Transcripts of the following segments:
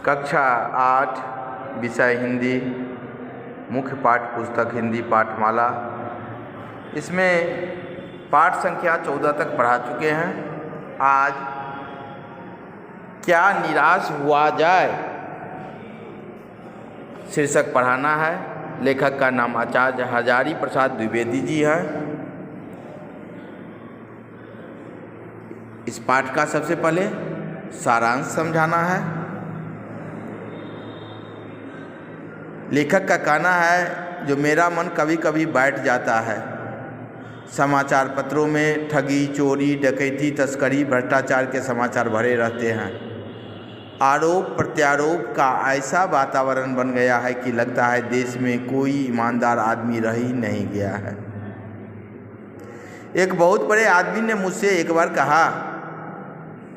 कक्षा 8 विषय हिंदी, मुख्य पाठ पुस्तक हिंदी पाठमाला। इसमें पाठ संख्या 14 तक पढ़ा चुके हैं। आज क्या निराश हुआ जाए शीर्षक पढ़ाना है। लेखक का नाम आचार्य हजारी प्रसाद द्विवेदी जी है। इस पाठ का सबसे पहले सारांश समझाना है। लेखक का कहना है, जो मेरा मन कभी कभी बैठ जाता है। समाचार पत्रों में ठगी, चोरी, डकैती, तस्करी, भ्रष्टाचार के समाचार भरे रहते हैं। आरोप प्रत्यारोप का ऐसा वातावरण बन गया है कि लगता है देश में कोई ईमानदार आदमी रह ही नहीं गया है। एक बहुत बड़े आदमी ने मुझसे एक बार कहा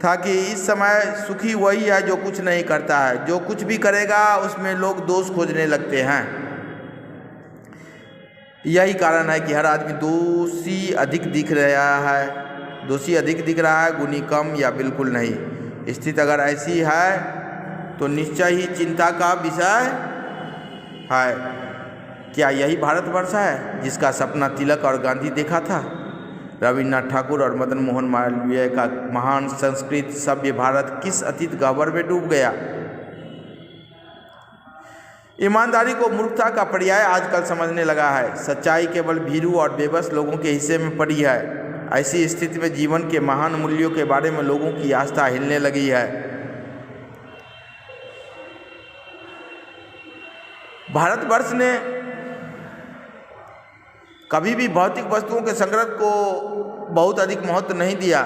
था कि इस समय सुखी वही है जो कुछ नहीं करता है। जो कुछ भी करेगा उसमें लोग दोष खोजने लगते हैं। यही कारण है कि हर आदमी दोषी अधिक दिख रहा है, गुणी कम या बिल्कुल नहीं। स्थिति अगर ऐसी है तो निश्चय ही चिंता का विषय है। क्या यही भारतवर्ष है जिसका सपना तिलक और गांधी देखा था? रविन्द्रनाथ ठाकुर और मदन मोहन मालवीय का महान संस्कृत सभ्य भारत किस अतीत गह्वर में डूब गया? ईमानदारी को मूर्खता का पर्याय आजकल समझने लगा है। सच्चाई केवल भीरू और बेबस लोगों के हिस्से में पड़ी है। ऐसी स्थिति में जीवन के महान मूल्यों के बारे में लोगों की आस्था हिलने लगी है। भारतवर्ष ने कभी भी भौतिक वस्तुओं के संग्रह को बहुत अधिक महत्व नहीं दिया,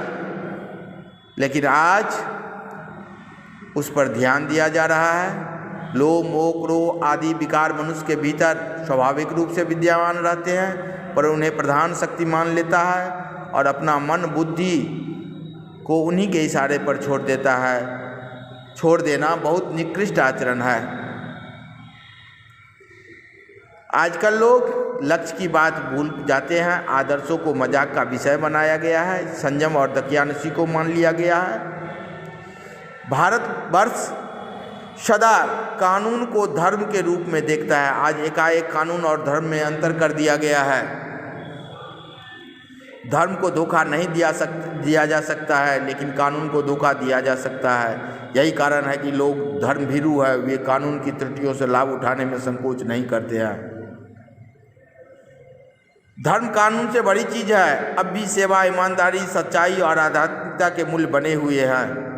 लेकिन आज उस पर ध्यान दिया जा रहा है। लोभ, मोह, क्रोध आदि विकार मनुष्य के भीतर स्वाभाविक रूप से विद्यमान रहते हैं, पर उन्हें प्रधान शक्ति मान लेता है और अपना मन बुद्धि को उन्हीं के इशारे पर छोड़ देता है। छोड़ देना बहुत निकृष्ट आचरण है। आजकल लोग लक्ष्य की बात भूल जाते हैं। आदर्शों को मजाक का विषय बनाया गया है। संयम और दकियानुसी को मान लिया गया है। भारतवर्ष सदा कानून को धर्म के रूप में देखता है। आज एकाएक कानून और धर्म में अंतर कर दिया गया है। धर्म को धोखा नहीं दिया जा सकता है, लेकिन कानून को धोखा दिया जा सकता है। यही कारण है कि लोग धर्म भीरू है। वे कानून की त्रुटियों से लाभ उठाने में संकोच नहीं करते हैं। धर्म कानून से बड़ी चीज है। अब भी सेवा, ईमानदारी, सच्चाई और आध्यात्मिकता के मूल्य बने हुए हैं।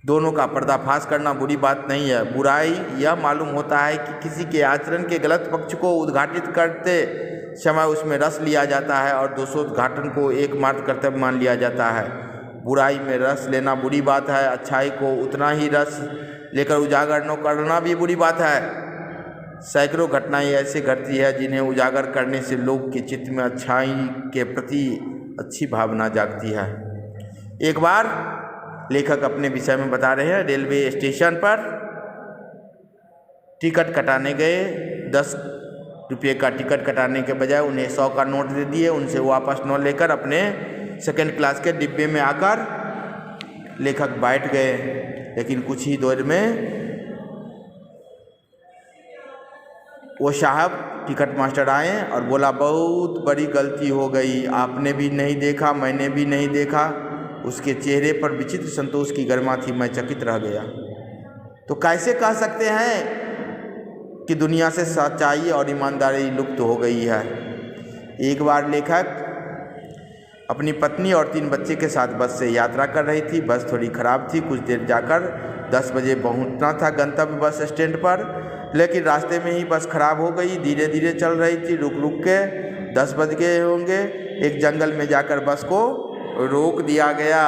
दोनों का पर्दाफाश करना बुरी बात नहीं है। बुराई यह मालूम होता है कि किसी के आचरण के गलत पक्ष को उद्घाटित करते समय उसमें रस लिया जाता है और दोषोद्घाटन को एकमात्र कर्तव्य मान लिया जाता है। बुराई में रस लेना बुरी बात है। अच्छाई को उतना ही रस लेकर उजागर न करना भी बुरी बात है। सैकड़ों घटनाएं ऐसे घटती है जिन्हें उजागर करने से लोग के चित्त में अच्छाई के प्रति अच्छी भावना जागती है। एक बार लेखक अपने विषय में बता रहे हैं, रेलवे स्टेशन पर टिकट कटाने गए। 10 रुपये का टिकट कटाने के बजाय उन्हें 100 का नोट दे दिए। उनसे वापस न लेकर अपने सेकंड क्लास के डिब्बे में आकर लेखक बैठ गए। लेकिन कुछ ही देर में वो साहब टिकट मास्टर आए और बोला, बहुत बड़ी गलती हो गई। आपने भी नहीं देखा, मैंने भी नहीं देखा। उसके चेहरे पर विचित्र संतोष की गरिमा थी। मैं चकित रह गया। तो कैसे कह सकते हैं कि दुनिया से सच्चाई और ईमानदारी लुप्त हो गई है? एक बार लेखक अपनी पत्नी और 3 बच्चे के साथ बस से यात्रा कर रही थी। बस थोड़ी खराब थी। कुछ देर जाकर 10 बजे पहुंचना था गंतव्य बस स्टैंड पर, लेकिन रास्ते में ही बस खराब हो गई। धीरे धीरे चल रही थी। रुक रुक के 10 बज गए होंगे। एक जंगल में जाकर बस को रोक दिया गया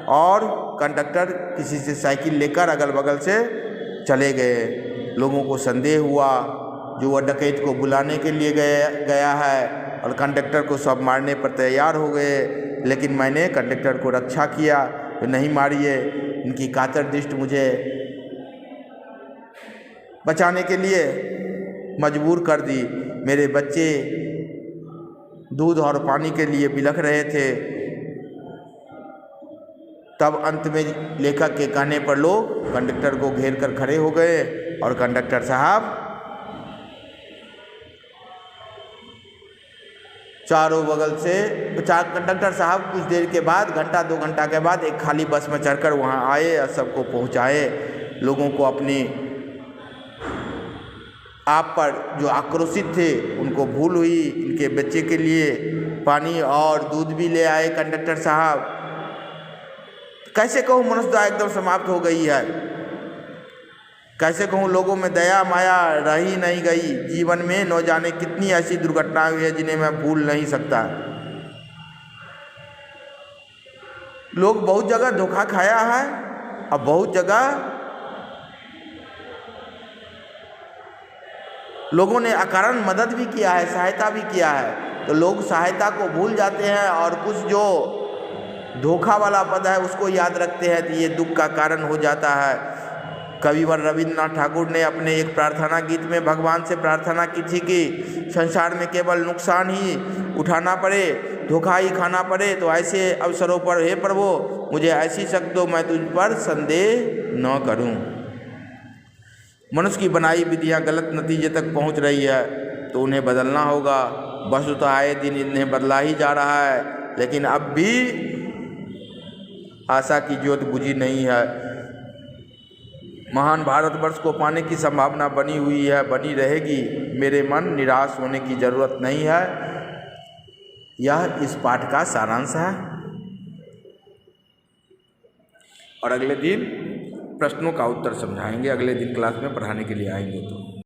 और कंडक्टर किसी से साइकिल लेकर अगल बगल से चले गए। लोगों को संदेह हुआ जो वह डकैत को बुलाने के लिए गया है, और कंडक्टर को सब मारने पर तैयार हो गए। लेकिन मैंने कंडक्टर को रक्षा किया। तो नहीं मारिए। इनकी कातर दृष्टि मुझे बचाने के लिए मजबूर कर दी। मेरे बच्चे दूध और पानी के लिए बिलख रहे थे। तब अंत में लेखक के कहने पर लोग कंडक्टर को घेर कर खड़े हो गए और कंडक्टर साहब चारों बगल से कंडक्टर साहब कुछ देर के बाद, घंटा 2 घंटा के बाद एक खाली बस में चढ़कर वहाँ आए और सबको पहुँचाए। लोगों को अपनी आप पर जो आक्रोशित थे उनको भूल हुई। इनके बच्चे के लिए पानी और दूध भी ले आए कंडक्टर साहब। कैसे कहूँ, मनुष्यता एकदम समाप्त हो गई है। कैसे कहूँ, लोगों में दया माया रह ही नहीं गई। जीवन में न जाने कितनी ऐसी दुर्घटनाएं हुई है जिन्हें मैं भूल नहीं सकता। लोग बहुत जगह धोखा खाया है और बहुत जगह लोगों ने अकारण मदद भी किया है, सहायता भी किया है। तो लोग सहायता को भूल जाते हैं और कुछ जो धोखा वाला पद है उसको याद रखते हैं, तो ये दुख का कारण हो जाता है। कविवर रविंद्रनाथ ठाकुर ने अपने एक प्रार्थना गीत में भगवान से प्रार्थना की थी कि संसार में केवल नुकसान ही उठाना पड़े, धोखा ही खाना पड़े, तो ऐसे अवसरों पर हे प्रभु मुझे ऐसी शक्ति दो मैं तुझ पर संदेह न करूं। मनुष्य की बनाई विधियां गलत नतीजे तक पहुंच रही है तो उन्हें बदलना होगा। वस्तुतः आए दिन इन्हें बदला ही जा रहा है, लेकिन अब भी आशा की ज्योत बुझी नहीं है। महान भारतवर्ष को पाने की संभावना बनी हुई है, बनी रहेगी। मेरे मन निराश होने की ज़रूरत नहीं है। यह इस पाठ का सारांश है और अगले दिन प्रश्नों का उत्तर समझाएंगे। अगले दिन क्लास में पढ़ाने के लिए आएंगे तो